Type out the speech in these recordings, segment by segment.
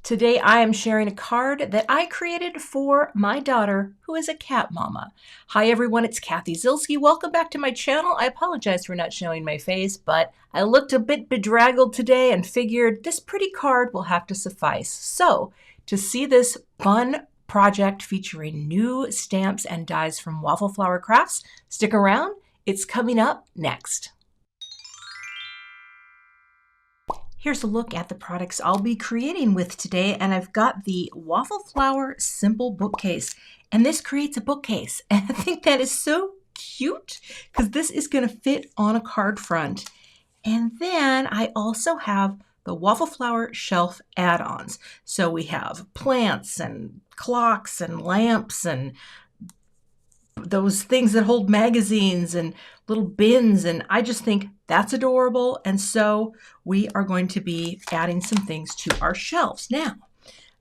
Today I am sharing a card that I created for my daughter, who is a cat mama. Hi everyone, it's Cathy Zielske. Welcome back to my channel. I apologize for not showing my face, but I looked a bit bedraggled today and figured this pretty card will have to suffice. So, to see this fun project featuring new stamps and dies from Waffle Flower Crafts, stick around. It's coming up next. Here's a look at the products I'll be creating with today, and I've got the Waffle Flower Simple Bookcase, and this creates a bookcase, and I think that is so cute because this is going to fit on a card front. And then I also have the Waffle Flower Shelf Add-Ons. So we have plants and clocks and lamps and those things that hold magazines and little bins, and I just think that's adorable. And so we are going to be adding some things to our shelves. Now,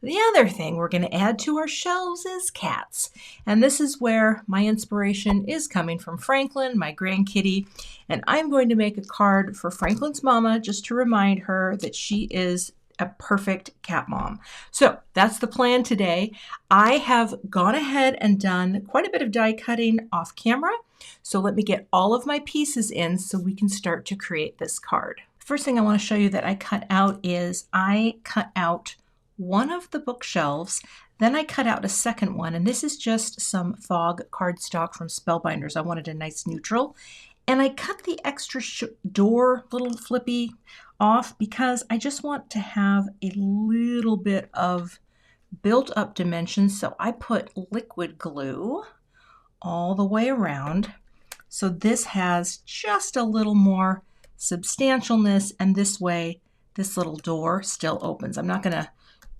the other thing we're going to add to our shelves is cats. And this is where my inspiration is coming from Franklin, my grandkitty. And I'm going to make a card for Franklin's mama just to remind her that she is a perfect cat mom. So that's the plan today. I have gone ahead and done quite a bit of die cutting off camera. So let me get all of my pieces in so we can start to create this card. First thing I want to show you that I cut out is I cut out one of the bookshelves, then I cut out a second one, and this is just some fog cardstock from Spellbinders. I wanted a nice neutral. And I cut the extra door little flippy off because I just want to have a little bit of built up dimensions. So I put liquid glue all the way around. So this has just a little more substantialness, and this way this little door still opens. I'm not going to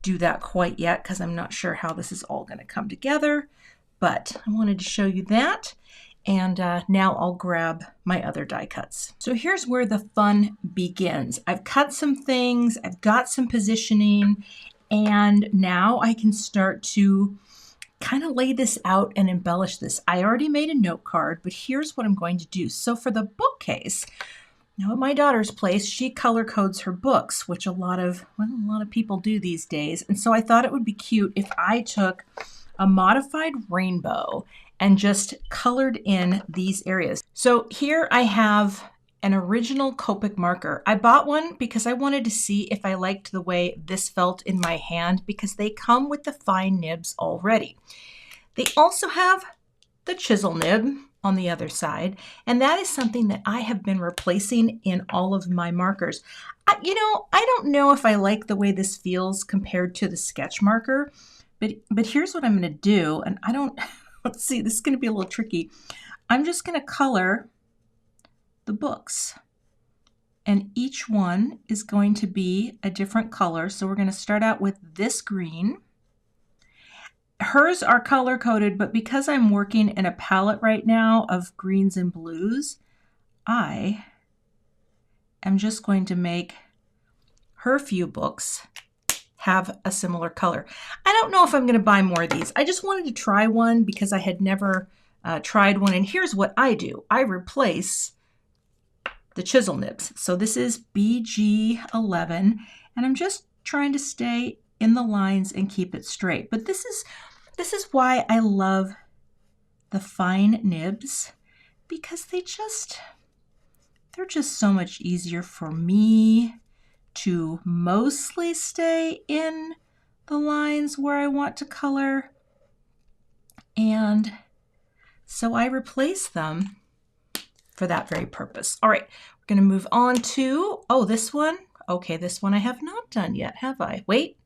do that quite yet because I'm not sure how this is all going to come together, but I wanted to show you that. And now I'll grab my other die cuts. So here's where the fun begins. I've cut some things, I've got some positioning, and now I can start to kind of lay this out and embellish this. I already made a note card, but here's what I'm going to do. So for the bookcase, now at my daughter's place, she color codes her books, which a lot of people do these days. And so I thought it would be cute if I took a modified rainbow and just colored in these areas. So here I have an original Copic marker. I bought one because I wanted to see if I liked the way this felt in my hand because they come with the fine nibs already. They also have the chisel nib on the other side, and that is something that I have been replacing in all of my markers. I don't know if I like the way this feels compared to the sketch marker, but here's what I'm going to do, and let's see, this is going to be a little tricky. I'm just going to color the books, and each one is going to be a different color. So we're going to start out with this green. Hers are color coded, but because I'm working in a palette right now of greens and blues, I am just going to make her few books have a similar color. I don't know if I'm going to buy more of these. I just wanted to try one because I had never tried one. And here's what I do. I replace the chisel nibs. So this is BG11, and I'm just trying to stay in the lines and keep it straight. But this is why I love the fine nibs, because they're just so much easier for me to mostly stay in the lines where I want to color. And so I replace them for that very purpose. All right, we're going to move on to, this one. Okay, this one I have not done yet, have I? Wait.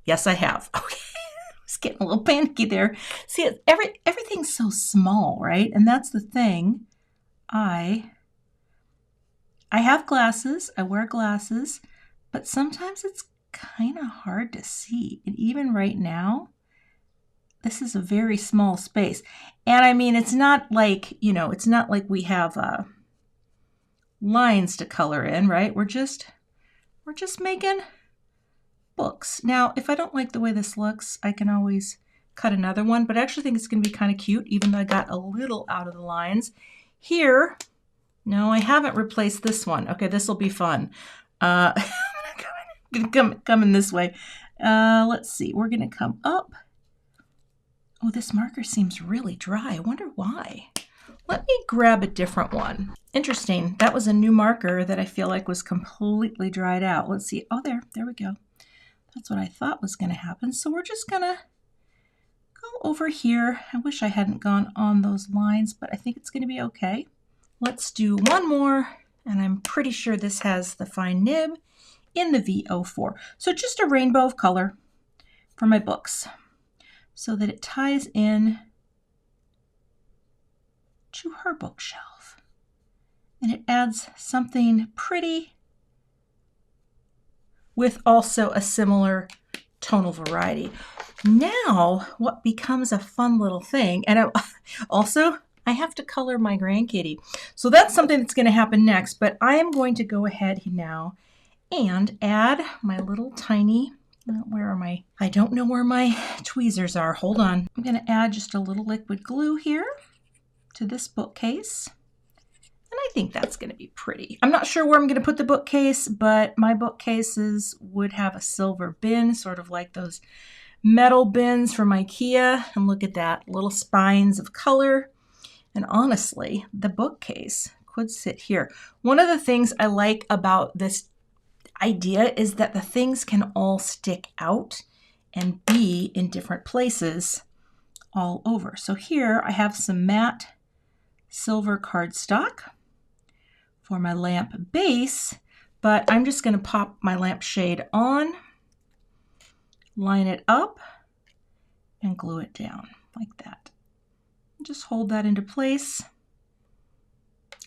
Yes, I have. Okay, I was getting a little panicky there. See, everything's so small, right? And that's the thing. I have glasses, I wear glasses, but sometimes it's kind of hard to see. And even right now, this is a very small space. And I mean, it's not like, it's not like we have lines to color in, right? We're just making books. Now, if I don't like the way this looks, I can always cut another one, but I actually think it's going to be kind of cute, even though I got a little out of the lines. Here, no, I haven't replaced this one. Okay, this will be fun. I'm going to gonna come in this way. Let's see. We're gonna come up. Oh, this marker seems really dry. I wonder why. Let me grab a different one. Interesting. That was a new marker that I feel like was completely dried out. Let's see. Oh, there we go. That's what I thought was going to happen. So we're just going to go over here. I wish I hadn't gone on those lines, but I think it's going to be okay. Let's do one more, and I'm pretty sure this has the fine nib in the V04. So just a rainbow of color for my books so that it ties in to her bookshelf. And it adds something pretty with also a similar tonal variety. Now, what becomes a fun little thing, and I have to color my grandkitty. So that's something that's going to happen next, but I am going to go ahead now and add my little tiny, where are my, I don't know where my tweezers are. Hold on. I'm going to add just a little liquid glue here to this bookcase. And I think that's going to be pretty. I'm not sure where I'm going to put the bookcase, but my bookcases would have a silver bin, sort of like those metal bins from IKEA. And look at that, little spines of color. And honestly, the bookcase could sit here. One of the things I like about this idea is that the things can all stick out and be in different places all over. So here I have some matte silver cardstock for my lamp base, but I'm just going to pop my lampshade on, line it up, and glue it down like that. Just hold that into place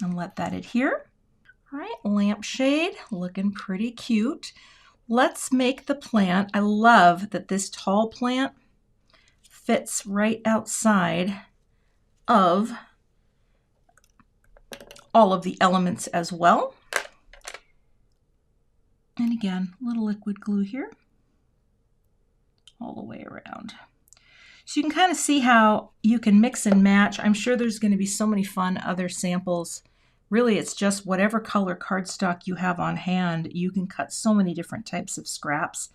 and let that adhere. All right, lampshade looking pretty cute. Let's make the plant. I love that this tall plant fits right outside of all of the elements as well. And again, a little liquid glue here all the way around. So you can kind of see how you can mix and match. I'm sure there's going to be so many fun other samples. Really, it's just whatever color cardstock you have on hand. You can cut so many different types of scraps.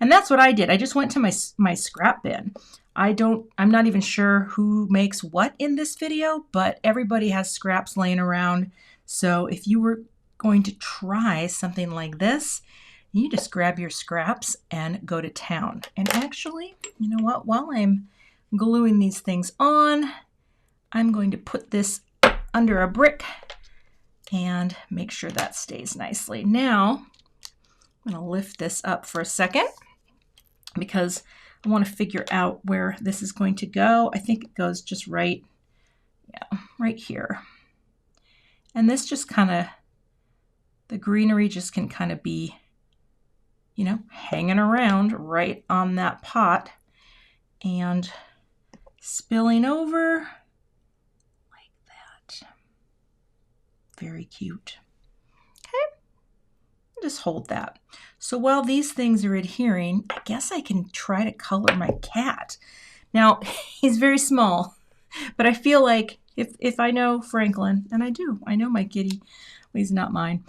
And that's what I did. I just went to my scrap bin. I'm not even sure who makes what in this video, but everybody has scraps laying around. So if you were going to try something like this, you just grab your scraps and go to town. And actually, you know what? While I'm gluing these things on, I'm going to put this under a brick and make sure that stays nicely. Now, I'm going to lift this up for a second because I want to figure out where this is going to go. I think it goes just right here. And this just kind of, the greenery just can kind of be, you know, hanging around right on that pot and spilling over like that. Very cute. Okay, just hold that. So while these things are adhering, I guess I can try to color my cat. Now, he's very small, but I feel like if I know Franklin, and I do, I know my kitty, well, he's not mine,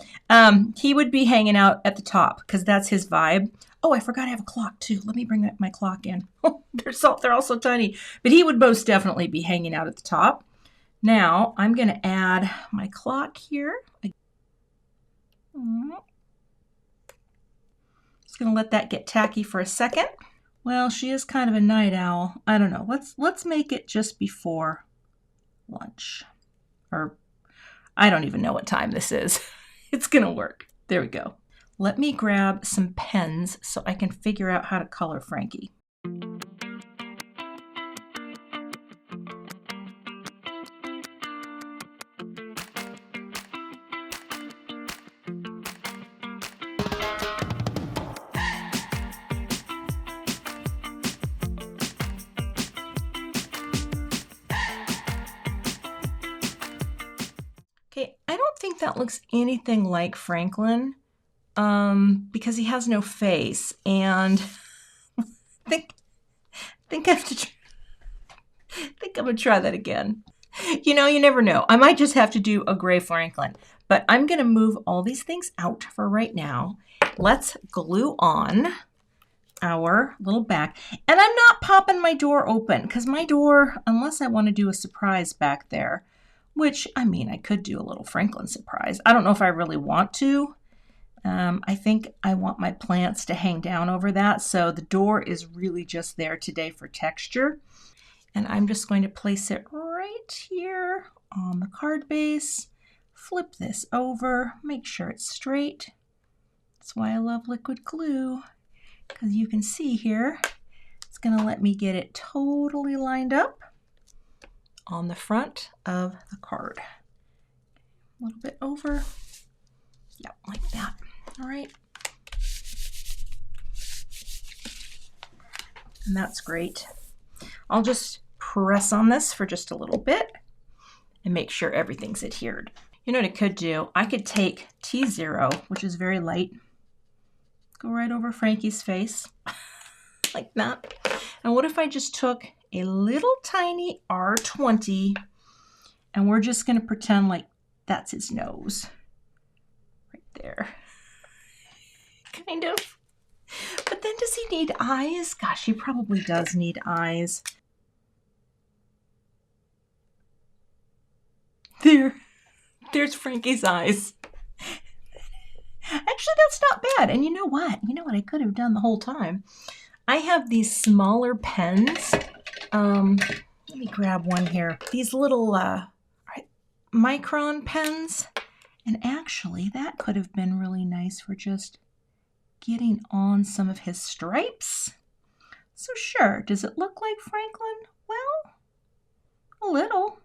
he would be hanging out at the top because that's his vibe. Oh, I forgot I have a clock too. Let me bring my clock in. Oh, they're all so tiny, but he would most definitely be hanging out at the top. Now, I'm going to add my clock here. Just going to let that get tacky for a second. Well, she is kind of a night owl. I don't know. Let's make it just before lunch. Or I don't even know what time this is. It's going to work. There we go. Let me grab some pens so I can figure out how to color Frankie. Okay, I don't think that looks anything like Franklin because he has no face, and I think I'm gonna try that again. You know, you never know. I might just have to do a gray Franklin, but I'm gonna move all these things out for right now, let's glue on our little back. And I'm not popping my door open because my door, unless I want to do a surprise back there, which, I mean, I could do a little Franklin surprise. I don't know if I really want to. I think I want my plants to hang down over that. So the door is really just there today for texture. And I'm just going to place it right here on the card base. Flip this over, make sure it's straight. That's why I love liquid glue, because you can see here, it's going to let me get it totally lined up on the front of the card. A little bit over. Yep, like that. All right. And that's great. I'll just press on this for just a little bit and make sure everything's adhered. You know what I could do? I could take T0, which is very light, go right over Frankie's face, like that. And what if I just took a little tiny R20 and we're just going to pretend like that's his nose. Right there. Kind of. But then does he need eyes? Gosh, he probably does need eyes. There's Frankie's eyes. Actually, that's not bad. And you know what? You know what I could have done the whole time? I have these smaller pens. Let me grab one here. These little Micron pens. And actually, that could have been really nice for just getting on some of his stripes. So sure, does it look like Franklin? Well, a little.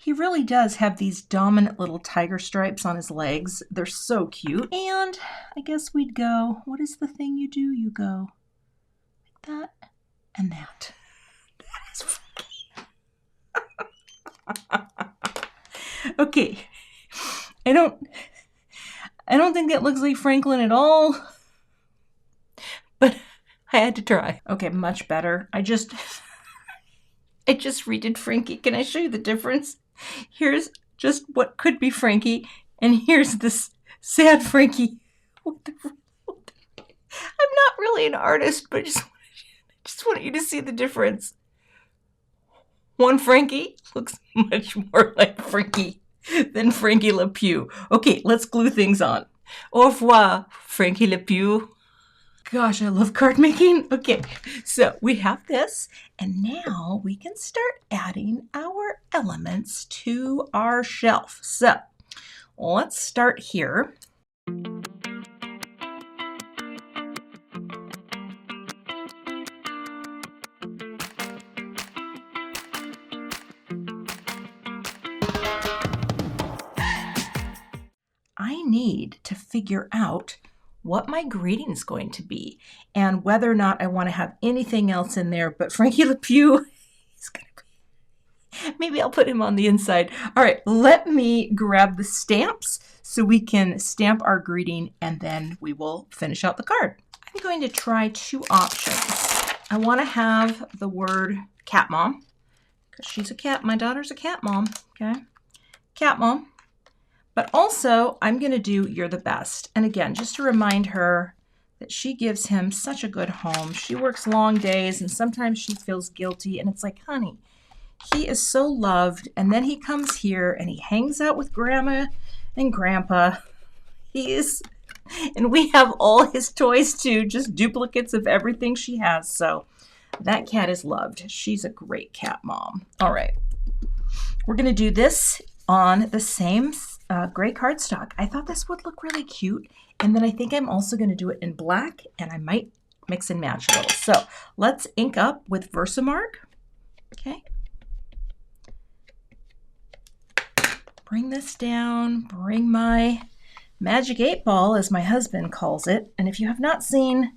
He really does have these dominant little tiger stripes on his legs. They're so cute. And I guess we'd go, what is the thing you do? You go like that and that. That is funny. Okay. I don't think that looks like Franklin at all. But I had to try. Okay, much better. I just redid Frankie. Can I show you the difference? Here's just what could be Frankie, and here's this sad Frankie. I'm not really an artist, but I just want you to see the difference. One Frankie looks much more like Frankie than Frankie Le Pew. Okay, let's glue things on. Au revoir, Frankie Le Pew. Gosh, I love card making. Okay, so we have this, and now we can start adding our elements to our shelf. So let's start here. I need to figure out what my greeting is going to be and whether or not I want to have anything else in there. But Frankie Le Pew, he's going to be, maybe I'll put him on the inside. All right, let me grab the stamps so we can stamp our greeting and then we will finish out the card. I'm going to try two options. I want to have the word cat mom because she's a cat. My daughter's a cat mom, okay? Cat mom. But also, I'm going to do You're the Best. And again, just to remind her that she gives him such a good home. She works long days, and sometimes she feels guilty. And it's like, honey, he is so loved. And then he comes here, and he hangs out with Grandma and Grandpa. And we have all his toys, too, just duplicates of everything she has. So that cat is loved. She's a great cat mom. All right. We're going to do this on the same gray cardstock. I thought this would look really cute. And then I think I'm also going to do it in black, and I might mix and match a little. So let's ink up with Versamark. Okay. Bring this down, bring my Magic 8 Ball, as my husband calls it. And if you have not seen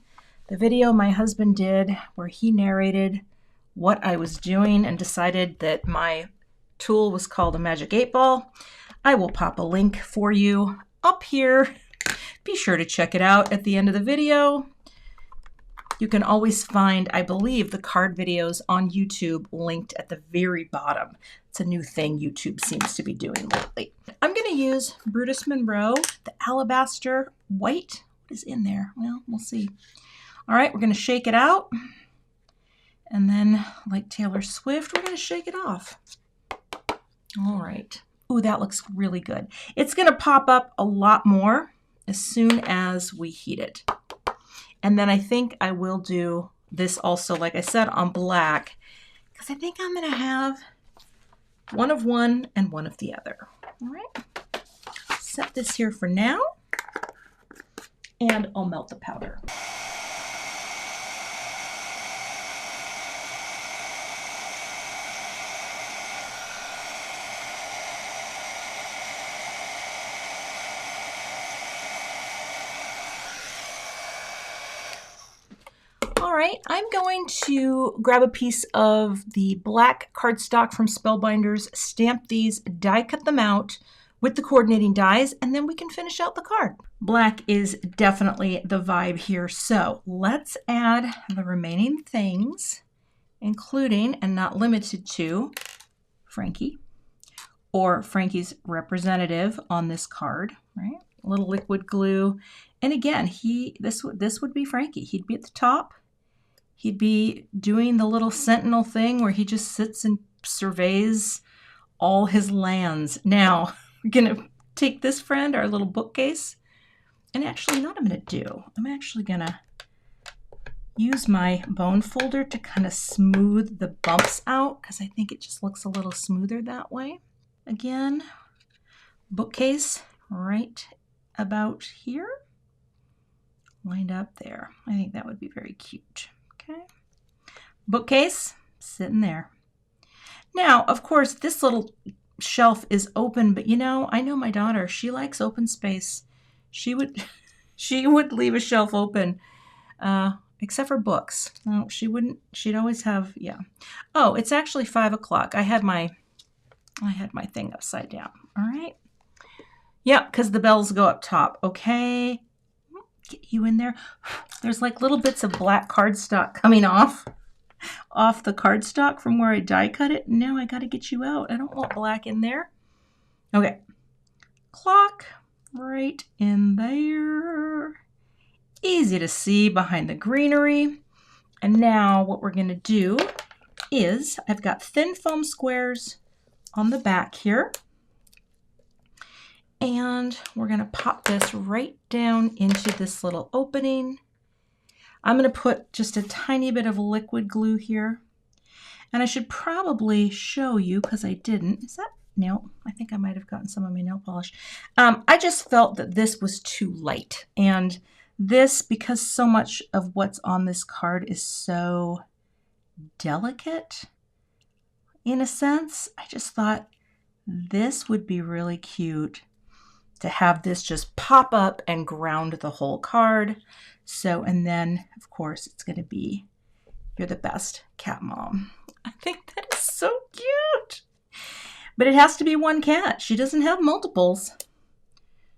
the video my husband did where he narrated what I was doing and decided that my tool was called a Magic 8 Ball, I will pop a link for you up here. Be sure to check it out at the end of the video. You can always find, I believe, the card videos on YouTube linked at the very bottom. It's a new thing YouTube seems to be doing lately. I'm going to use Brutus Monroe, the Alabaster White. is in there? Well, we'll see. All right, we're going to shake it out. And then, like Taylor Swift, we're going to shake it off. All right. Ooh, that looks really good. It's going to pop up a lot more as soon as we heat it. And then I think I will do this also, like I said, on black, because I think I'm going to have one of one and one of the other. All right. Set this here for now, and I'll melt the powder. All right, I'm going to grab a piece of the black cardstock from Spellbinders, stamp these, die cut them out with the coordinating dies, and then we can finish out the card. Black is definitely the vibe here, so let's add the remaining things, including and not limited to Frankie, or Frankie's representative on this card, right? A little liquid glue, and again, this would be Frankie. He'd be at the top. He'd be doing the little sentinel thing where he just sits and surveys all his lands. Now, we're going to take this friend, our little bookcase, and actually, you know what I'm going to do? I'm actually going to use my bone folder to kind of smooth the bumps out because I think it just looks a little smoother that way. Again, bookcase right about here, lined up there. I think that would be very cute. Okay, bookcase sitting there. Now, of course, this little shelf is open, but you know, I know my daughter, she likes open space. She would leave a shelf open, except for books. No, she wouldn't. She'd always have, yeah. Oh, it's actually 5 o'clock. I had my thing upside down. All right. Yeah, because the bells go up top. Okay. Get you in there. There's like little bits of black cardstock coming off the cardstock from where I die cut it. Now I got to get you out. I don't want black in there. Okay. Clock right in there. Easy to see behind the greenery. And now what we're going to do is I've got thin foam squares on the back here. And we're going to pop this right down into this little opening. I'm going to put just a tiny bit of liquid glue here. And I should probably show you, because I didn't. Is that nail? I think I might have gotten some of my nail polish. I just felt that this was too light. And this, because so much of what's on this card is so delicate, in a sense, I just thought this would be really cute to have this just pop up and ground the whole card. So, and then of course it's going to be, you're the best cat mom. I think that is so cute. But it has to be one cat. She doesn't have multiples.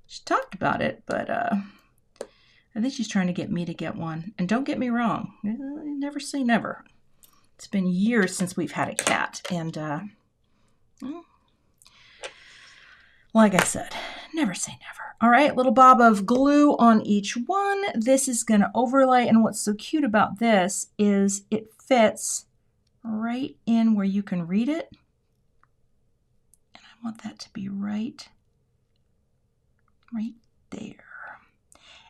She talked about it, but I think she's trying to get me to get one. And don't get me wrong, never say never. It's been years since we've had a cat, and well, like I said, never say never. All right, little bob of glue on each one. This is going to overlay, and what's so cute about this is it fits right in where you can read it. And I want that to be right there.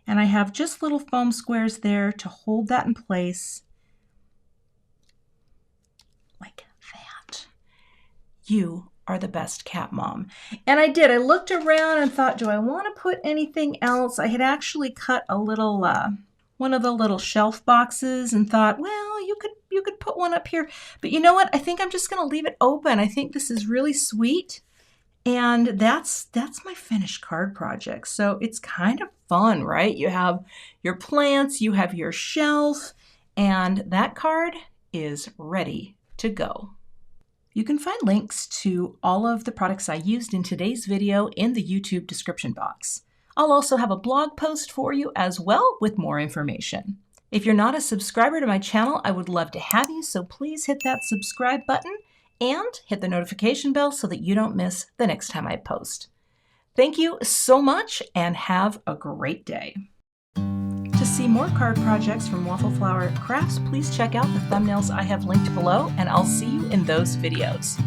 And I have just little foam squares there to hold that in place. Like that. You are the best cat mom. And I did. I looked around and thought, do I want to put anything else? I had actually cut a little, one of the little shelf boxes and thought, well, you could put one up here. But you know what? I think I'm just going to leave it open. I think this is really sweet. And that's my finished card project. So it's kind of fun, right? You have your plants, you have your shelf, and that card is ready to go. You can find links to all of the products I used in today's video in the YouTube description box. I'll also have a blog post for you as well with more information. If you're not a subscriber to my channel, I would love to have you, so please hit that subscribe button and hit the notification bell so that you don't miss the next time I post. Thank you so much and have a great day. see more card projects from Waffle Flower Crafts, please check out the thumbnails I have linked below, and I'll see you in those videos.